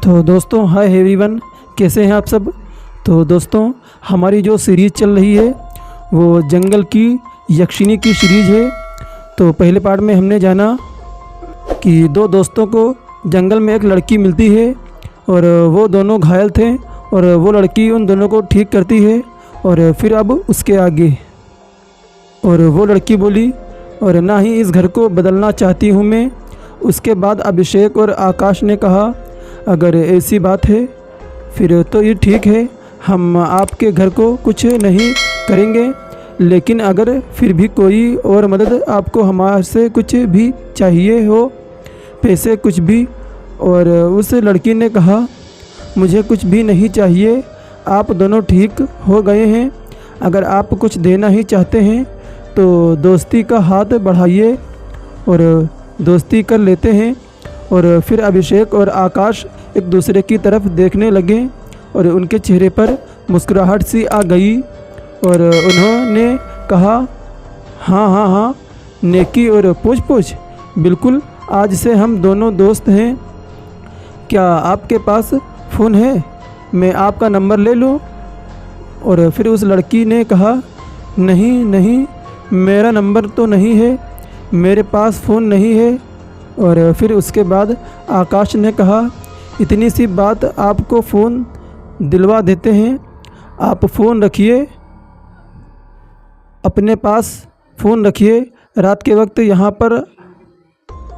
तो दोस्तों hi everyone, कैसे हैं आप सब। तो दोस्तों हमारी जो सीरीज़ चल रही है वो जंगल की यक्षिणी की सीरीज़ है। तो पहले पार्ट में हमने जाना कि दो दोस्तों को जंगल में एक लड़की मिलती है और वो दोनों घायल थे और वो लड़की उन दोनों को ठीक करती है। और फिर अब उसके आगे और वो लड़की बोली, और ना ही इस घर को बदलना चाहती हूँ मैं। उसके बाद अभिषेक और आकाश ने कहा, अगर ऐसी बात है फिर तो ये ठीक है, हम आपके घर को कुछ नहीं करेंगे, लेकिन अगर फिर भी कोई और मदद आपको हमारे से कुछ भी चाहिए हो, पैसे कुछ भी। और उस लड़की ने कहा, मुझे कुछ भी नहीं चाहिए, आप दोनों ठीक हो गए हैं। अगर आप कुछ देना ही चाहते हैं तो दोस्ती का हाथ बढ़ाइए। और दोस्ती कर लेते हैं। और फिर अभिषेक और आकाश एक दूसरे की तरफ देखने लगे और उनके चेहरे पर मुस्कुराहट सी आ गई और उन्होंने कहा, हाँ हाँ हाँ, नेकी और पूछ पूछ, बिल्कुल, आज से हम दोनों दोस्त हैं। क्या आपके पास फ़ोन है, मैं आपका नंबर ले लूँ। और फिर उस लड़की ने कहा, नहीं नहीं, मेरा नंबर तो नहीं है, मेरे पास फ़ोन नहीं है। और फिर उसके बाद आकाश ने कहा, इतनी सी बात, आपको फ़ोन दिलवा देते हैं, आप फ़ोन रखिए, अपने पास फ़ोन रखिए, रात के वक्त यहाँ पर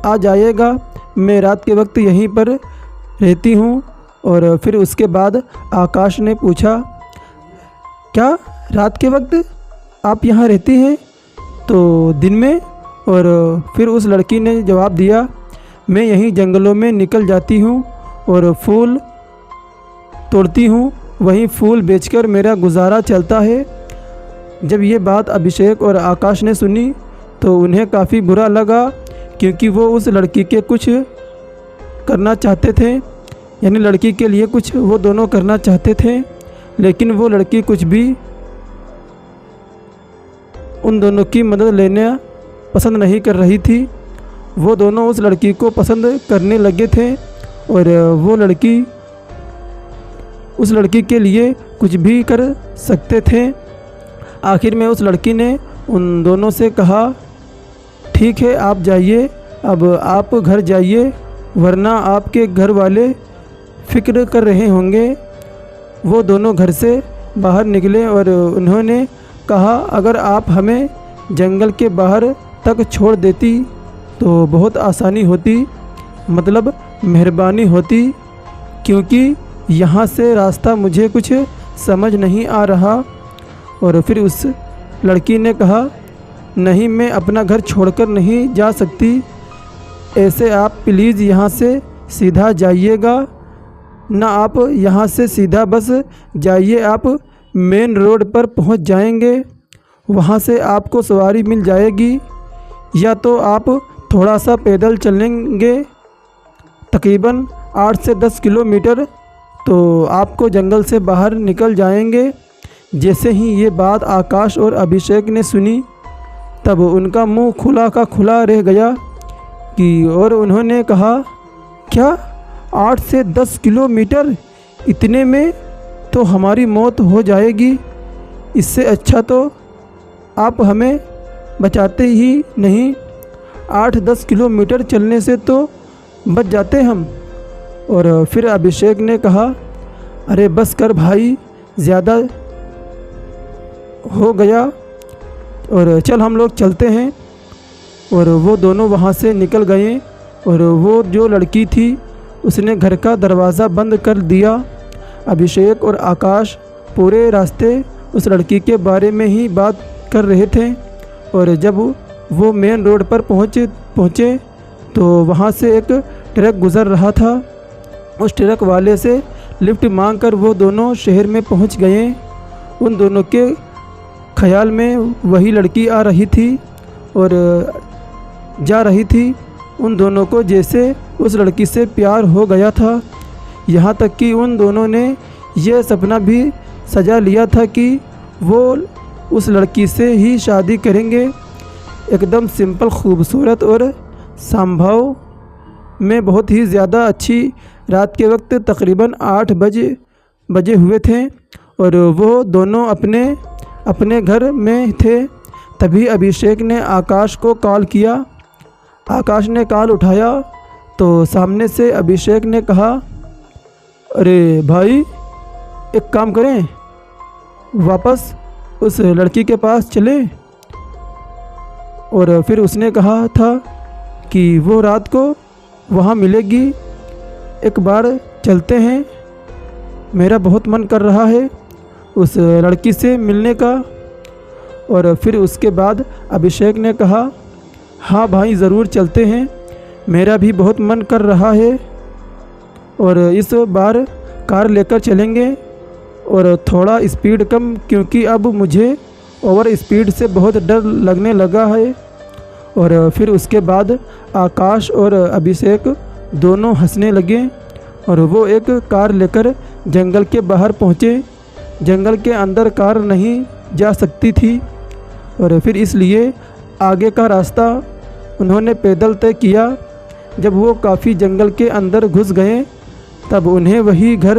आ जाइएगा, मैं रात के वक्त यहीं पर रहती हूँ। और फिर उसके बाद आकाश ने पूछा, क्या रात के वक्त आप यहाँ रहती हैं, तो दिन में। और फिर उस लड़की ने जवाब दिया, मैं यहीं जंगलों में निकल जाती हूँ और फूल तोड़ती हूँ, वहीं फूल बेचकर मेरा गुजारा चलता है। जब ये बात अभिषेक और आकाश ने सुनी तो उन्हें काफ़ी बुरा लगा, क्योंकि वो उस लड़की के कुछ करना चाहते थे, यानी लड़की के लिए कुछ वो दोनों करना चाहते थे, लेकिन वो लड़की कुछ भी उन दोनों की मदद लेना पसंद नहीं कर रही थी। वो दोनों उस लड़की को पसंद करने लगे थे और वो लड़की उस लड़की के लिए कुछ भी कर सकते थे। आखिर में उस लड़की ने उन दोनों से कहा, ठीक है, आप जाइए, अब आप घर जाइए, वरना आपके घर वाले फ़िक्र कर रहे होंगे। वो दोनों घर से बाहर निकले और उन्होंने कहा, अगर आप हमें जंगल के बाहर तक छोड़ देती तो बहुत आसानी होती, मतलब मेहरबानी होती, क्योंकि यहाँ से रास्ता मुझे कुछ समझ नहीं आ रहा। और फिर उस लड़की ने कहा, नहीं, मैं अपना घर छोड़कर नहीं जा सकती, ऐसे आप प्लीज़ यहाँ से सीधा जाइएगा ना, आप यहाँ से सीधा बस जाइए, आप मेन रोड पर पहुँच जाएंगे, वहाँ से आपको सवारी मिल जाएगी, या तो आप थोड़ा सा पैदल चलेंगे तकरीबन 8 से 10 किलोमीटर, तो आपको जंगल से बाहर निकल जाएंगे। जैसे ही ये बात आकाश और अभिषेक ने सुनी तब उनका मुंह खुला का खुला रह गया कि, और उन्होंने कहा, क्या 8 से 10 किलोमीटर, इतने में तो हमारी मौत हो जाएगी, इससे अच्छा तो आप हमें बचाते ही नहीं, 8-10 किलोमीटर चलने से तो बच जाते हम। और फिर अभिषेक ने कहा, अरे बस कर भाई, ज़्यादा हो गया, और चल हम लोग चलते हैं। और वो दोनों वहाँ से निकल गए और वो जो लड़की थी उसने घर का दरवाज़ा बंद कर दिया। अभिषेक और आकाश पूरे रास्ते उस लड़की के बारे में ही बात कर रहे थे। और जब वो मेन रोड पर पहुँचे तो वहाँ से एक ट्रक गुज़र रहा था। उस ट्रक वाले से लिफ्ट मांगकर वो दोनों शहर में पहुँच गए। उन दोनों के ख्याल में वही लड़की आ रही थी और जा रही थी। उन दोनों को जैसे उस लड़की से प्यार हो गया था, यहाँ तक कि उन दोनों ने यह सपना भी सजा लिया था कि वो उस लड़की से ही शादी करेंगे। एकदम सिंपल, खूबसूरत और संभव में बहुत ही ज़्यादा अच्छी रात के वक्त तकरीबन 8 बजे हुए थे और वो दोनों अपने अपने घर में थे। तभी अभिषेक ने आकाश को कॉल किया। आकाश ने कॉल उठाया तो सामने से अभिषेक ने कहा, अरे भाई एक काम करें, वापस उस लड़की के पास चलें। और फिर उसने कहा था कि वो रात को वहाँ मिलेगी, एक बार चलते हैं, मेरा बहुत मन कर रहा है उस लड़की से मिलने का। और फिर उसके बाद अभिषेक ने कहा, हाँ भाई ज़रूर चलते हैं, मेरा भी बहुत मन कर रहा है और इस बार कार लेकर चलेंगे और थोड़ा स्पीड कम, क्योंकि अब मुझे ओवर स्पीड से बहुत डर लगने लगा है। और फिर उसके बाद आकाश और अभिषेक दोनों हंसने लगे और वो एक कार लेकर जंगल के बाहर पहुँचे। जंगल के अंदर कार नहीं जा सकती थी और फिर इसलिए आगे का रास्ता उन्होंने पैदल तय किया। जब वो काफ़ी जंगल के अंदर घुस गए तब उन्हें वही घर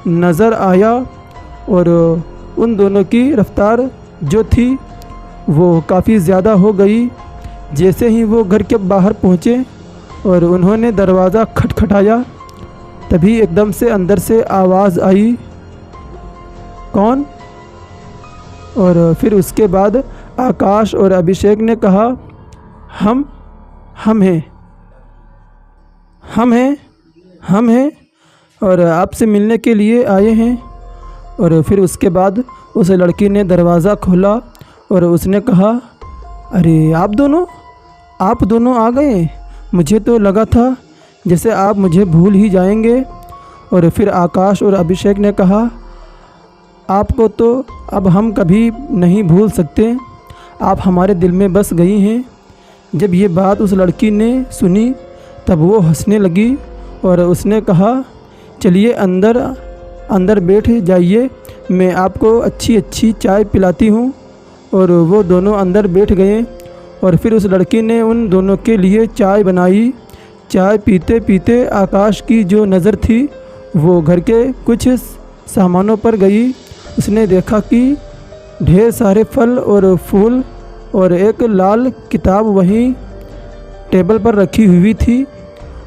नज़र आया और उन दोनों की रफ्तार जो थी वो काफ़ी ज़्यादा हो गई। जैसे ही वो घर के बाहर पहुँचे और उन्होंने दरवाज़ा खटखटाया तभी एकदम से अंदर से आवाज़ आई, कौन? और फिर उसके बाद आकाश और अभिषेक ने कहा, हम हैं और आपसे मिलने के लिए आए हैं। और फिर उसके बाद उस लड़की ने दरवाज़ा खोला और उसने कहा, अरे आप दोनों आ गए, मुझे तो लगा था जैसे आप मुझे भूल ही जाएंगे। और फिर आकाश और अभिषेक ने कहा, आपको तो अब हम कभी नहीं भूल सकते, आप हमारे दिल में बस गई हैं। जब ये बात उस लड़की ने सुनी तब वो हंसने लगी और उसने कहा, चलिए अंदर बैठ जाइए, मैं आपको अच्छी चाय पिलाती हूँ। और वो दोनों अंदर बैठ गए और फिर उस लड़की ने उन दोनों के लिए चाय बनाई। चाय पीते पीते आकाश की जो नज़र थी वो घर के कुछ सामानों पर गई। उसने देखा कि ढेर सारे फल और फूल और एक लाल किताब वहीं टेबल पर रखी हुई थी।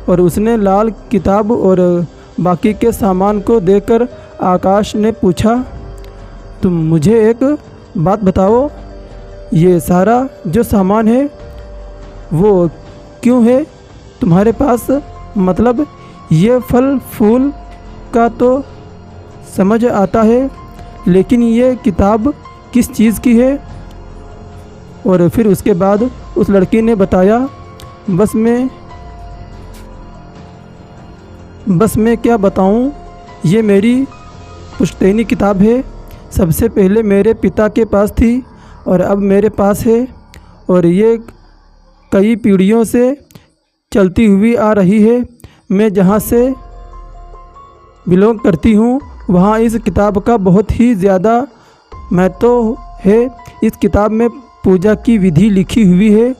और उसने लाल किताब और बाकी के सामान को देखकर आकाश ने पूछा, तुम मुझे एक बात बताओ, ये सारा जो सामान है वो क्यों है तुम्हारे पास? मतलब ये फल फूल का तो समझ आता है, लेकिन ये किताब किस चीज़ की है? और फिर उसके बाद उस लड़की ने बताया, बस मैं क्या बताऊं, ये मेरी पुश्तैनी किताब है। सबसे पहले मेरे पिता के पास थी और अब मेरे पास है और ये कई पीढ़ियों से चलती हुई आ रही है। मैं जहाँ से बिलोंग करती हूँ वहाँ इस किताब का बहुत ही ज़्यादा महत्व है। इस किताब में पूजा की विधि लिखी हुई है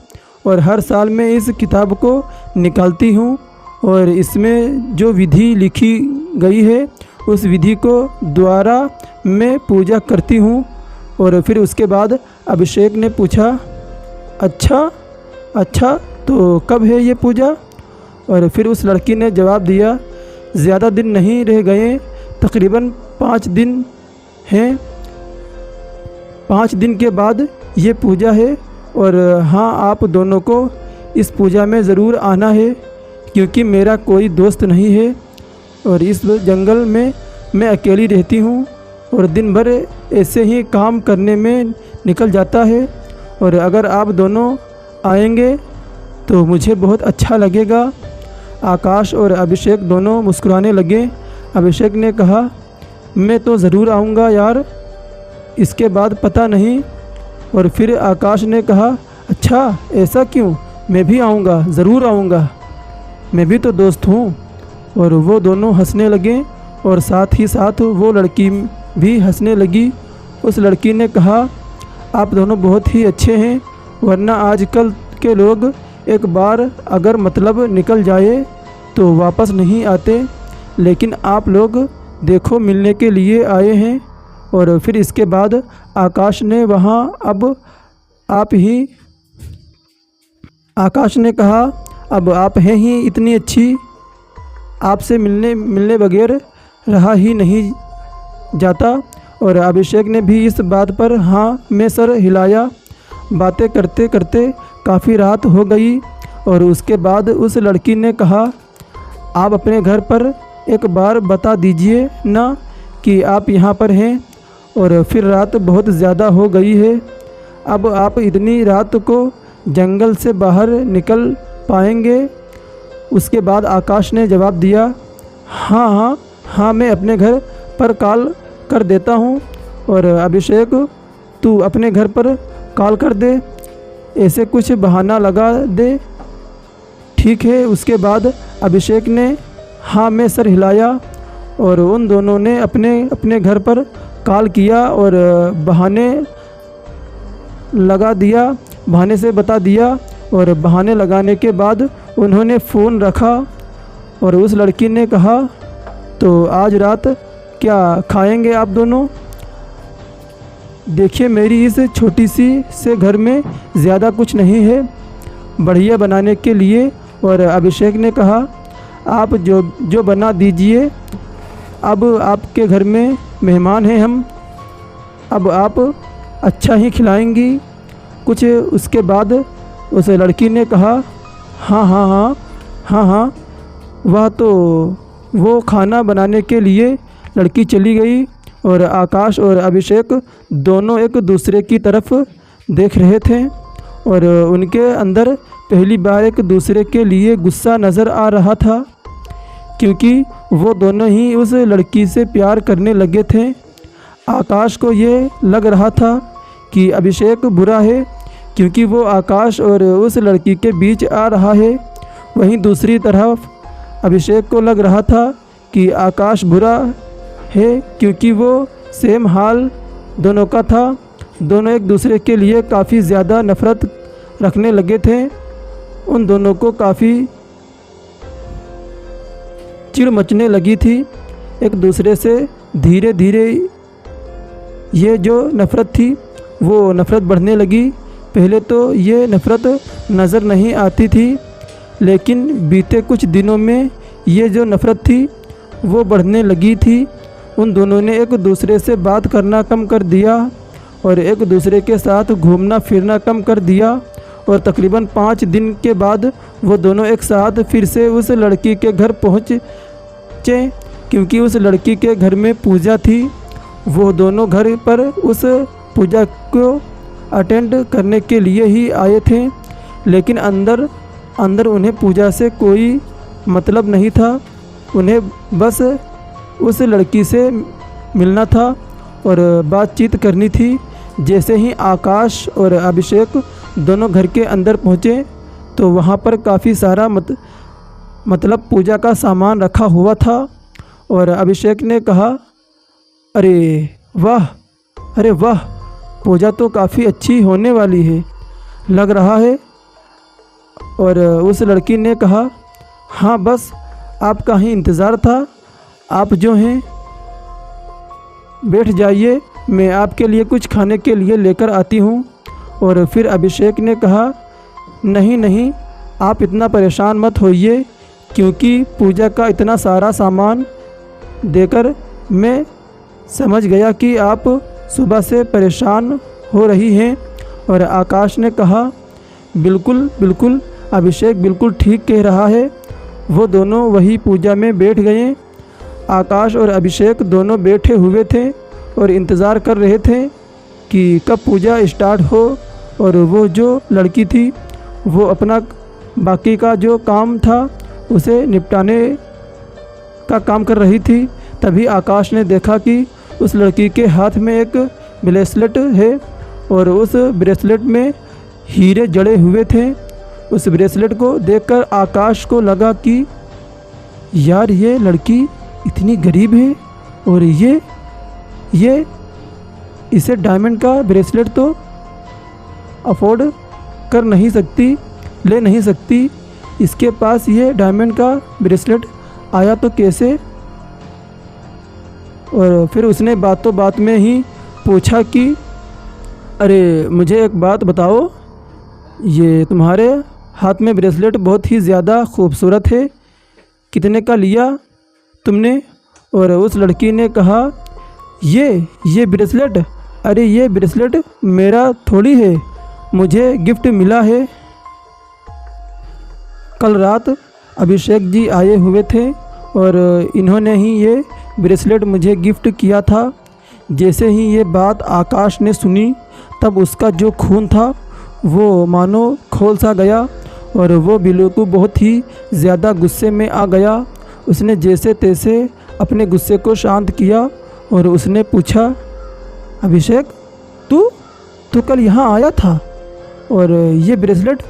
और हर साल मैं इस किताब को निकालती हूँ और इसमें जो विधि लिखी गई है उस विधि को द्वारा मैं पूजा करती हूँ। और फिर उसके बाद अभिषेक ने पूछा, अच्छा तो कब है ये पूजा? और फिर उस लड़की ने जवाब दिया, ज़्यादा दिन नहीं रह गए, तकरीबन 5 दिन हैं। 5 दिन के बाद ये पूजा है और हाँ, आप दोनों को इस पूजा में ज़रूर आना है, क्योंकि मेरा कोई दोस्त नहीं है और इस जंगल में मैं अकेली रहती हूँ और दिन भर ऐसे ही काम करने में निकल जाता है। और अगर आप दोनों आएंगे तो मुझे बहुत अच्छा लगेगा। आकाश और अभिषेक दोनों मुस्कुराने लगे। अभिषेक ने कहा, मैं तो ज़रूर आऊँगा यार, इसके बाद पता नहीं। और फिर आकाश ने कहा, अच्छा ऐसा क्यों, मैं भी आऊँगा, ज़रूर आऊँगा, मैं भी तो दोस्त हूँ। और वो दोनों हंसने लगे और साथ ही साथ वो लड़की भी हंसने लगी। उस लड़की ने कहा, आप दोनों बहुत ही अच्छे हैं, वरना आजकल के लोग एक बार अगर मतलब निकल जाए तो वापस नहीं आते। लेकिन आप लोग देखो मिलने के लिए आए हैं। और फिर इसके बाद आकाश ने आकाश ने कहा, अब आप हैं ही इतनी अच्छी, आपसे मिलने बगैर रहा ही नहीं जाता। और अभिषेक ने भी इस बात पर हाँ में सर हिलाया। बातें करते करते काफ़ी रात हो गई और उसके बाद उस लड़की ने कहा, आप अपने घर पर एक बार बता दीजिए ना कि आप यहाँ पर हैं, और फिर रात बहुत ज़्यादा हो गई है। अब आप इतनी रात को जंगल से बाहर निकल पाएंगे? उसके बाद आकाश ने जवाब दिया, हाँ मैं अपने घर पर कॉल कर देता हूँ। और अभिषेक तू अपने घर पर कॉल कर दे, ऐसे कुछ बहाना लगा दे, ठीक है। उसके बाद अभिषेक ने हाँ में सर हिलाया और उन दोनों ने अपने अपने घर पर कॉल किया और बहाने से बता दिया। और बहाने लगाने के बाद उन्होंने फ़ोन रखा और उस लड़की ने कहा, तो आज रात क्या खाएंगे आप दोनों? देखिए मेरी इस छोटी सी से घर में ज़्यादा कुछ नहीं है बढ़िया बनाने के लिए। और अभिषेक ने कहा, आप जो बना दीजिए, अब आपके घर में मेहमान हैं हम, अब आप अच्छा ही खिलाएंगी कुछ। उसके बाद उस लड़की ने कहा, हाँ। वो खाना बनाने के लिए लड़की चली गई और आकाश और अभिषेक दोनों एक दूसरे की तरफ देख रहे थे और उनके अंदर पहली बार एक दूसरे के लिए गुस्सा नज़र आ रहा था, क्योंकि वो दोनों ही उस लड़की से प्यार करने लगे थे। आकाश को ये लग रहा था कि अभिषेक बुरा है क्योंकि वो आकाश और उस लड़की के बीच आ रहा है। वहीं दूसरी तरफ अभिषेक को लग रहा था कि आकाश बुरा है क्योंकि वो सेम हाल दोनों का था। दोनों एक दूसरे के लिए काफ़ी ज़्यादा नफ़रत रखने लगे थे। उन दोनों को काफ़ी चिढ़ मचने लगी थी एक दूसरे से। धीरे धीरे ये जो नफ़रत थी वो नफ़रत बढ़ने लगी। पहले तो ये नफ़रत नज़र नहीं आती थी, लेकिन बीते कुछ दिनों में ये जो नफ़रत थी वो बढ़ने लगी थी। उन दोनों ने एक दूसरे से बात करना कम कर दिया और एक दूसरे के साथ घूमना फिरना कम कर दिया। और तकरीबन 5 दिन के बाद वो दोनों एक साथ फिर से उस लड़की के घर पहुँचे, क्योंकि उस लड़की के घर में पूजा थी। वो दोनों घर पर उस पूजा को अटेंड करने के लिए ही आए थे, लेकिन अंदर उन्हें पूजा से कोई मतलब नहीं था। उन्हें बस उस लड़की से मिलना था और बातचीत करनी थी। जैसे ही आकाश और अभिषेक दोनों घर के अंदर पहुँचे तो वहाँ पर काफ़ी सारा मतलब पूजा का सामान रखा हुआ था। और अभिषेक ने कहा, अरे वाह, पूजा तो काफ़ी अच्छी होने वाली है लग रहा है। और उस लड़की ने कहा, हाँ बस आपका ही इंतज़ार था, आप जो हैं बैठ जाइए, मैं आपके लिए कुछ खाने के लिए लेकर आती हूँ। और फिर अभिषेक ने कहा, नहीं आप इतना परेशान मत होइए, क्योंकि पूजा का इतना सारा सामान देकर मैं समझ गया कि आप सुबह से परेशान हो रही हैं। और आकाश ने कहा, बिल्कुल अभिषेक बिल्कुल ठीक कह रहा है। वो दोनों वही पूजा में बैठ गए। आकाश और अभिषेक दोनों बैठे हुए थे और इंतज़ार कर रहे थे कि कब पूजा स्टार्ट हो। और वो जो लड़की थी वो अपना बाकी का जो काम था उसे निपटाने का काम कर रही थी। तभी आकाश ने देखा कि उस लड़की के हाथ में एक ब्रेसलेट है और उस ब्रेसलेट में हीरे जड़े हुए थे। उस ब्रेसलेट को देखकर आकाश को लगा कि यार ये लड़की इतनी गरीब है और ये इसे डायमंड का ब्रेसलेट तो अफोर्ड कर नहीं सकती, ले नहीं सकती। इसके पास ये डायमंड का ब्रेसलेट आया तो कैसे और फिर उसने बातों बात में ही पूछा कि अरे मुझे एक बात बताओ, ये तुम्हारे हाथ में ब्रेसलेट बहुत ही ज़्यादा खूबसूरत है, कितने का लिया तुमने? और उस लड़की ने कहा ये ब्रेसलेट, अरे ये ब्रेसलेट मेरा थोड़ी है, मुझे गिफ्ट मिला है। कल रात अभिषेक जी आए हुए थे और इन्होंने ही ये ब्रेसलेट मुझे गिफ्ट किया था। जैसे ही ये बात आकाश ने सुनी तब उसका जो खून था वो मानो खोल सा गया और वो बिल्कुल बहुत ही ज़्यादा गुस्से में आ गया। उसने जैसे तैसे अपने गुस्से को शांत किया और उसने पूछा, अभिषेक तू कल यहाँ आया था और ये ब्रेसलेट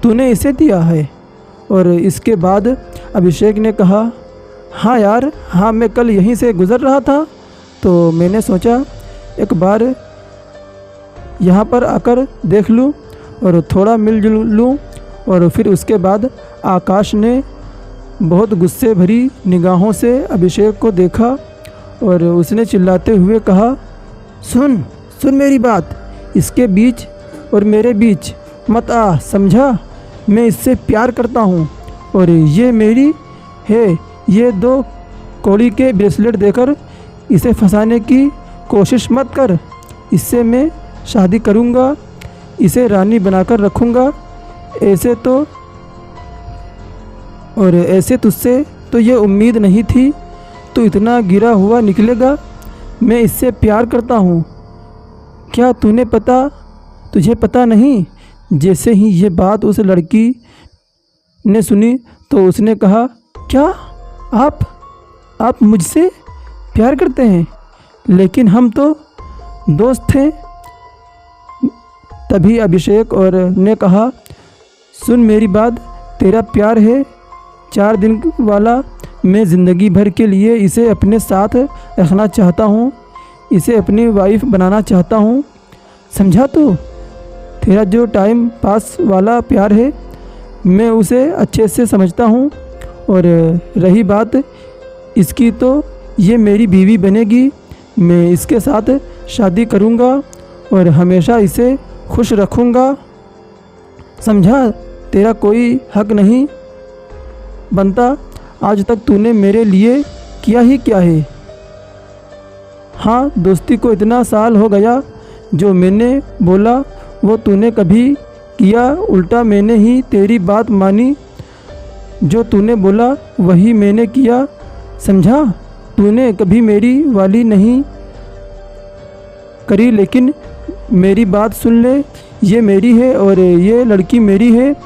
तूने इसे दिया है? और इसके बाद अभिषेक ने कहा, हाँ यार, हाँ मैं कल यहीं से गुज़र रहा था तो मैंने सोचा एक बार यहाँ पर आकर देख लूँ और थोड़ा मिलजुल लूँ। और फिर उसके बाद आकाश ने बहुत गुस्से भरी निगाहों से अभिषेक को देखा और उसने चिल्लाते हुए कहा, सुन मेरी बात, इसके बीच और मेरे बीच मत आ, समझा? मैं इससे प्यार करता हूँ और ये मेरी है। ये 2 कौड़ी के ब्रेसलेट देकर इसे फंसाने की कोशिश मत कर। इससे मैं शादी करूँगा, इसे रानी बनाकर रखूँगा। ऐसे तुझसे तो ये उम्मीद नहीं थी, तो इतना गिरा हुआ निकलेगा। मैं इससे प्यार करता हूँ, क्या तुझे पता नहीं? जैसे ही ये बात उस लड़की ने सुनी तो उसने कहा, क्या आप मुझसे प्यार करते हैं? लेकिन हम तो दोस्त थे। तभी अभिषेक और ने कहा, सुन मेरी बात, तेरा प्यार है 4 दिन वाला, मैं ज़िंदगी भर के लिए इसे अपने साथ रखना चाहता हूँ, इसे अपनी वाइफ बनाना चाहता हूँ, समझा तू? तेरा जो टाइम पास वाला प्यार है मैं उसे अच्छे से समझता हूँ। और रही बात इसकी, तो ये मेरी बीवी बनेगी, मैं इसके साथ शादी करूँगा और हमेशा इसे खुश रखूँगा, समझा? तेरा कोई हक नहीं बनता। आज तक तूने मेरे लिए किया ही क्या है? हाँ, दोस्ती को इतना साल हो गया, जो मैंने बोला वो तूने कभी किया? उल्टा मैंने ही तेरी बात मानी, जो तूने बोला वही मैंने किया, समझा? तूने कभी मेरी वाली नहीं करी, लेकिन मेरी बात सुन ले, ये मेरी है और ये लड़की मेरी है,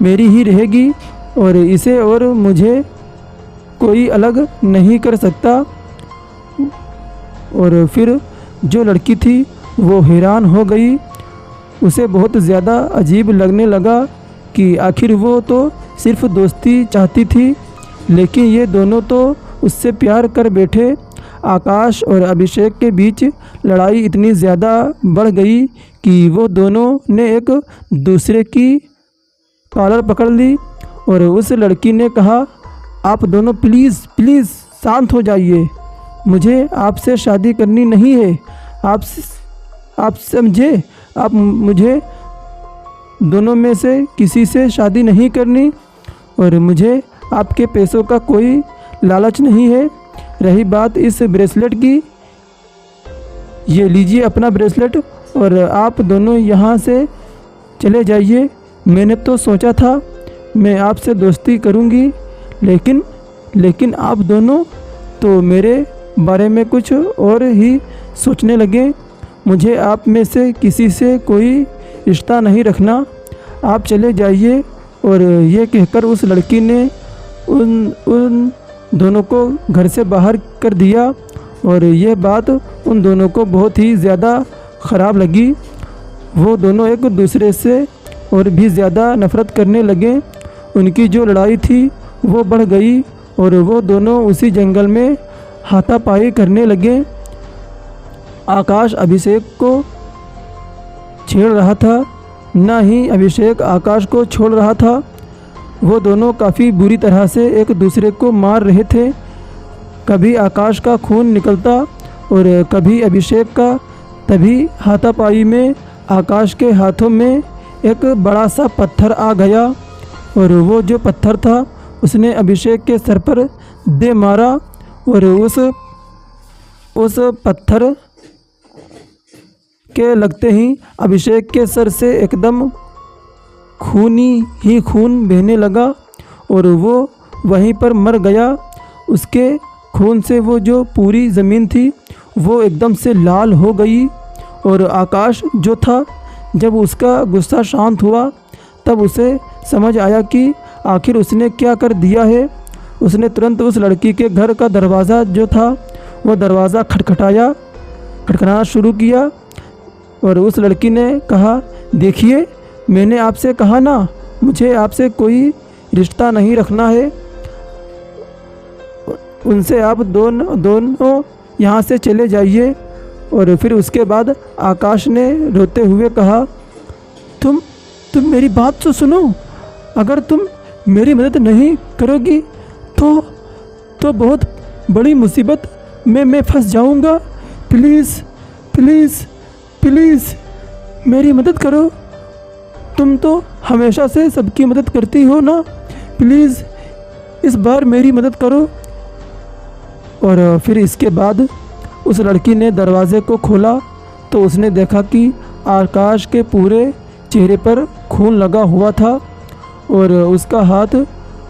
मेरी ही रहेगी और इसे और मुझे कोई अलग नहीं कर सकता। और फिर जो लड़की थी वो हैरान हो गई। उसे बहुत ज़्यादा अजीब लगने लगा कि आखिर वो तो सिर्फ दोस्ती चाहती थी, लेकिन ये दोनों तो उससे प्यार कर बैठे। आकाश और अभिषेक के बीच लड़ाई इतनी ज़्यादा बढ़ गई कि वो दोनों ने एक दूसरे की कॉलर पकड़ ली और उस लड़की ने कहा, आप दोनों प्लीज़ शांत हो जाइए, मुझे आपसे शादी करनी नहीं है। आप समझे? आप मुझे दोनों में से किसी से शादी नहीं करनी और मुझे आपके पैसों का कोई लालच नहीं है। रही बात इस ब्रेसलेट की, ये लीजिए अपना ब्रेसलेट और आप दोनों यहाँ से चले जाइए। मैंने तो सोचा था मैं आपसे दोस्ती करूँगी, लेकिन आप दोनों तो मेरे बारे में कुछ और ही सोचने लगे। मुझे आप में से किसी से कोई रिश्ता नहीं रखना, आप चले जाइए। और ये कहकर उस लड़की ने उन दोनों को घर से बाहर कर दिया और यह बात उन दोनों को बहुत ही ज़्यादा ख़राब लगी। वो दोनों एक दूसरे से और भी ज़्यादा नफ़रत करने लगे। उनकी जो लड़ाई थी वो बढ़ गई और वो दोनों उसी जंगल में हाथापाई करने लगे। आकाश अभिषेक को छेड़ रहा था, ना ही अभिषेक आकाश को छोड़ रहा था। वो दोनों काफ़ी बुरी तरह से एक दूसरे को मार रहे थे। कभी आकाश का खून निकलता और कभी अभिषेक का तभी हाथापाई में आकाश के हाथों में एक बड़ा सा पत्थर आ गया और वो जो पत्थर था उसने अभिषेक के सर पर दे मारा और उस पत्थर के लगते ही अभिषेक के सर से एकदम खून बहने लगा और वो वहीं पर मर गया। उसके खून से वो जो पूरी ज़मीन थी वो एकदम से लाल हो गई और आकाश जो था, जब उसका गुस्सा शांत हुआ तब उसे समझ आया कि आखिर उसने क्या कर दिया है। उसने तुरंत उस लड़की के घर का दरवाज़ा जो था वो दरवाज़ा खटखटाना शुरू किया और उस लड़की ने कहा, देखिए मैंने आपसे कहा ना, मुझे आपसे कोई रिश्ता नहीं रखना है, उनसे आप दोनों यहाँ से चले जाइए। और फिर उसके बाद आकाश ने रोते हुए कहा, तुम मेरी बात तो सुनो, अगर तुम मेरी मदद नहीं करोगी तो बहुत बड़ी मुसीबत में मैं फंस जाऊंगा। प्लीज़ प्लीज़ प्लीज़ मेरी मदद करो, तुम तो हमेशा से सबकी मदद करती हो ना, प्लीज़ इस बार मेरी मदद करो। और फिर इसके बाद उस लड़की ने दरवाज़े को खोला तो उसने देखा कि आकाश के पूरे चेहरे पर खून लगा हुआ था और उसका हाथ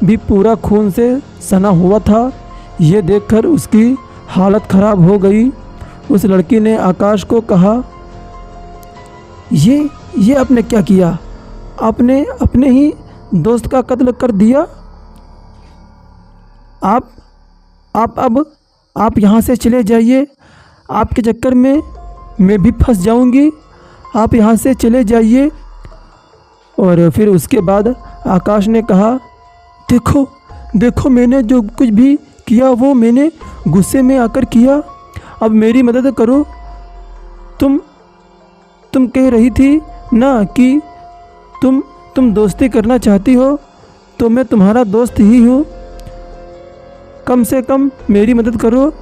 भी पूरा खून से सना हुआ था। ये देखकर उसकी हालत ख़राब हो गई। उस लड़की ने आकाश को कहा, ये आपने क्या किया? आपने अपने ही दोस्त का कत्ल कर दिया। आप यहाँ से चले जाइए, आपके चक्कर में मैं भी फंस जाऊंगी, आप यहाँ से चले जाइए। और फिर उसके बाद आकाश ने कहा, देखो मैंने जो कुछ भी किया वो मैंने गुस्से में आकर किया, अब मेरी मदद करो। तुम कह रही थी ना कि तुम दोस्ती करना चाहती हो, तो मैं तुम्हारा दोस्त ही हूँ, कम से कम मेरी मदद करो।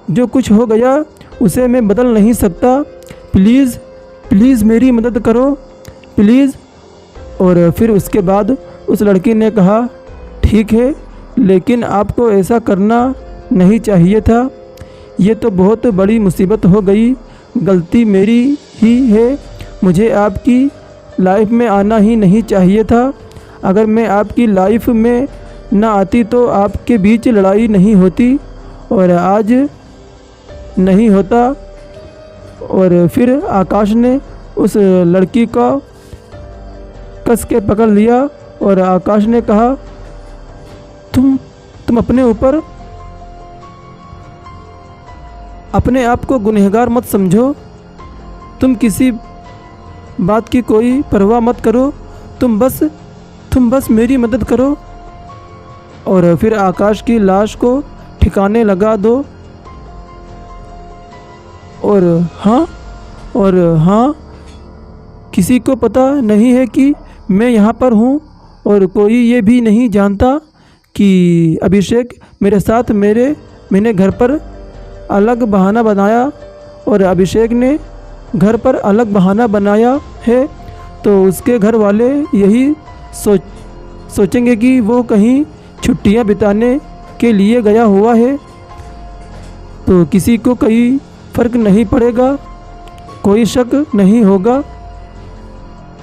जो कुछ हो गया उसे मैं बदल नहीं सकता, प्लीज़ मेरी मदद करो प्लीज़। और फिर उसके बाद उस लड़की ने कहा, ठीक है, लेकिन आपको ऐसा करना नहीं चाहिए था, ये तो बहुत बड़ी मुसीबत हो गई, गलती मेरी ही है, मुझे आपकी लाइफ में आना ही नहीं चाहिए था। अगर मैं आपकी लाइफ में ना आती तो आपके बीच लड़ाई नहीं होती और आज नहीं होता। और फिर आकाश ने उस लड़की का कस के पकड़ लिया और आकाश ने कहा, तुम अपने आप को गुनहगार मत समझो, तुम किसी बात की कोई परवाह मत करो, तुम बस मेरी मदद करो। और फिर आकाश की लाश को ठिकाने लगा दो। और हाँ, किसी को पता नहीं है कि मैं यहाँ पर हूँ और कोई ये भी नहीं जानता कि अभिषेक मेरे साथ मैंने घर पर अलग बहाना बनाया और अभिषेक ने घर पर अलग बहाना बनाया है, तो उसके घर वाले यही सोचेंगे कि वो कहीं छुट्टियां बिताने के लिए गया हुआ है, तो किसी को कोई फ़र्क नहीं पड़ेगा, कोई शक नहीं होगा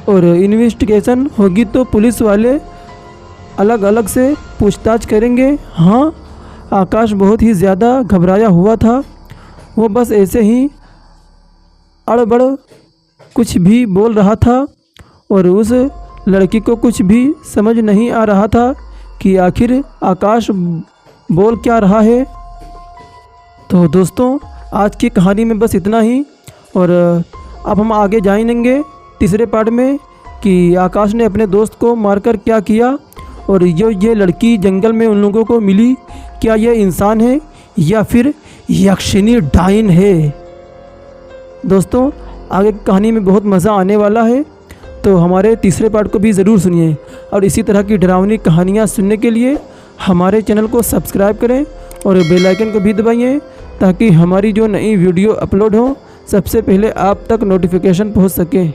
और इन्वेस्टिगेशन होगी तो पुलिस वाले अलग अलग से पूछताछ करेंगे। हाँ, आकाश बहुत ही ज़्यादा घबराया हुआ था, वो बस ऐसे ही अड़बड़ कुछ भी बोल रहा था और उस लड़की को कुछ भी समझ नहीं आ रहा था कि आखिर आकाश बोल क्या रहा है। तो दोस्तों, आज की कहानी में बस इतना ही और अब हम आगे जानेंगे तीसरे पार्ट में कि आकाश ने अपने दोस्त को मारकर क्या किया और ये लड़की जंगल में उन लोगों को मिली, क्या ये इंसान है या फिर यक्षिणी डाइन है। दोस्तों, आगे की कहानी में बहुत मज़ा आने वाला है, तो हमारे तीसरे पार्ट को भी ज़रूर सुनिए और इसी तरह की डरावनी कहानियाँ सुनने के लिए हमारे चैनल को सब्सक्राइब करें और बेल आइकन को भी दबाइए ताकि हमारी जो नई वीडियो अपलोड हो सबसे पहले आप तक नोटिफिकेशन पहुंच सके।